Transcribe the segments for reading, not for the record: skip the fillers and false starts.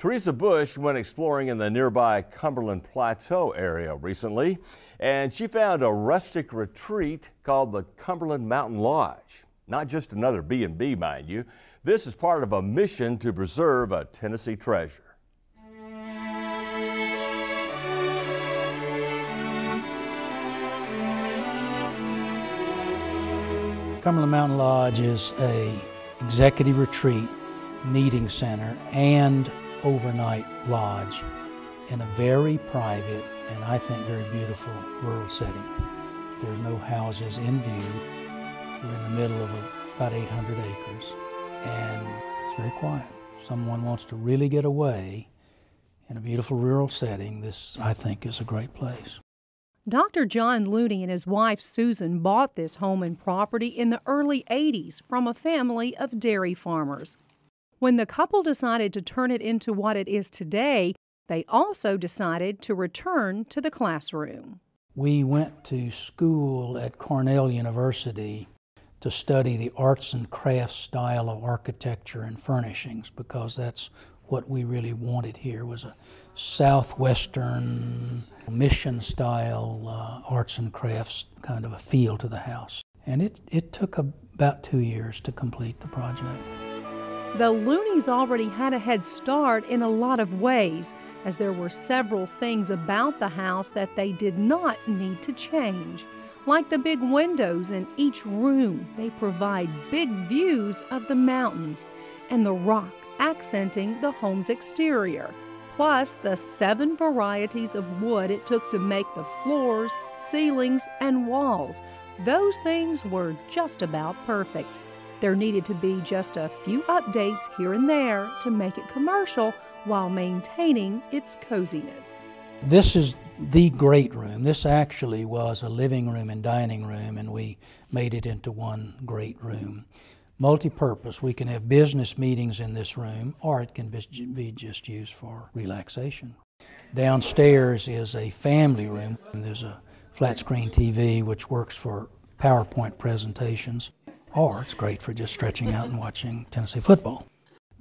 Teresa Bush went exploring in the nearby Cumberland Plateau area recently, and she found a rustic retreat called the Cumberland Mountain Lodge. Not just another B&B, mind you. This is part of a mission to preserve a Tennessee treasure. Cumberland Mountain Lodge is a executive retreat, meeting center, and overnight lodge in a very private and I think very beautiful rural setting. There's no houses in view. We're in the middle of about 800 acres, and it's very quiet. If someone wants to really get away in a beautiful rural setting, this, I think, is a great place. Dr. John Looney and his wife Susan bought this home and property in the early 80s from a family of dairy farmers. When the couple decided to turn it into what it is today, they also decided to return to the classroom. We went to school at Cornell University to study the arts and crafts style of architecture and furnishings, because that's what we really wanted here, was a southwestern mission style arts and crafts kind of a feel to the house. And it took about 2 years to complete the project. The Looneys already had a head start in a lot of ways, as there were several things about the house that they did not need to change. Like the big windows in each room, they provide big views of the mountains and the rock accenting the home's exterior, plus the 7 varieties of wood it took to make the floors, ceilings, and walls. Those things were just about perfect. There needed to be just a few updates here and there to make it commercial while maintaining its coziness. This is the great room. This actually was a living room and dining room, and we made it into one great room. Multi-purpose. We can have business meetings in this room, or it can be just used for relaxation. Downstairs is a family room. There's a flat screen TV which works for PowerPoint presentations, or it's great for just stretching out and watching Tennessee football.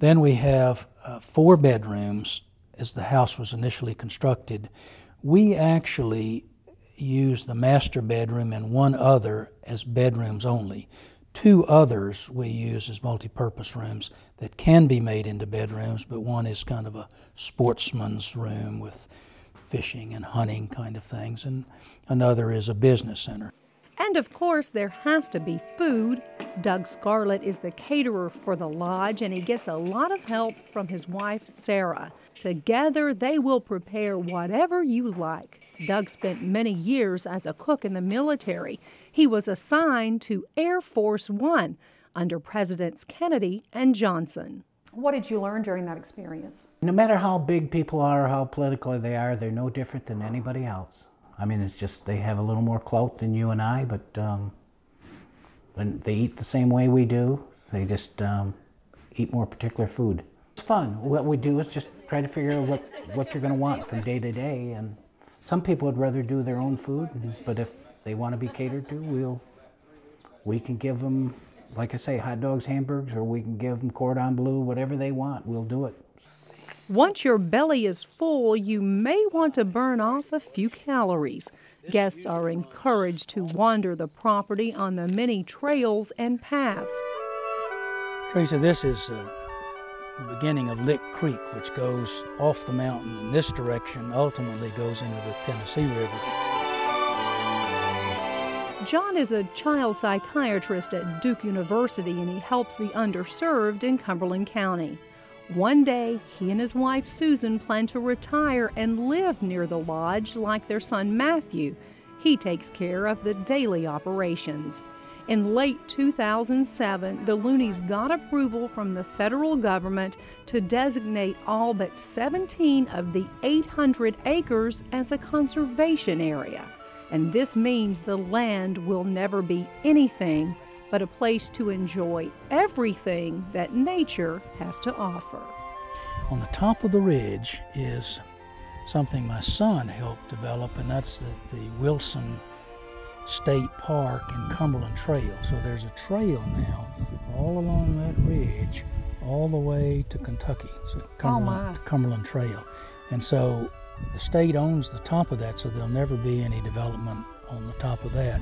Then we have 4 bedrooms. As the house was initially constructed, we actually used the master bedroom and 1 other as bedrooms only. 2 others we use as multi-purpose rooms that can be made into bedrooms, but one is kind of a sportsman's room with fishing and hunting kind of things, and another is a business center. And of course, there has to be food. Doug Scarlett is the caterer for the lodge, and he gets a lot of help from his wife, Sarah. Together, they will prepare whatever you like. Doug spent many years as a cook in the military. He was assigned to Air Force One under Presidents Kennedy and Johnson. What did you learn during that experience? No matter how big people are, how political they are, they're no different than anybody else. I mean, it's just they have a little more clout than you and I, but they eat the same way we do. They just eat more particular food. It's fun. What we do is just try to figure out what you're going to want from day to day. And some people would rather do their own food, but if they want to be catered to, we can give them, like I say, hot dogs, hamburgers, or we can give them cordon bleu, whatever they want. We'll do it. Once your belly is full, you may want to burn off a few calories. Guests are encouraged to wander the property on the many trails and paths. Teresa, this is the beginning of Lick Creek, which goes off the mountain in this direction, ultimately goes into the Tennessee River. John is a child psychiatrist at Duke University, and he helps the underserved in Cumberland County. One day, he and his wife Susan plan to retire and live near the lodge like their son Matthew. He takes care of the daily operations. In late 2007, the Looneys got approval from the federal government to designate all but 17 of the 800 acres as a conservation area. And this means the land will never be anything but a place to enjoy everything that nature has to offer. On the top of the ridge is something my son helped develop, and that's the Wilson State Park and Cumberland Trail. So there's a trail now all along that ridge all the way to Kentucky, so my. Cumberland Trail. And so the state owns the top of that, so there'll never be any development on the top of that.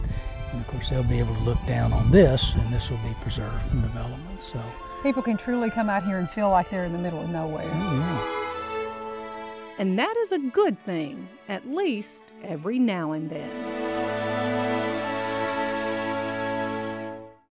And of course, they'll be able to look down on this, and this will be preserved from development. So people can truly come out here and feel like they're in the middle of nowhere. yeah. And that is a good thing, at least every now and then.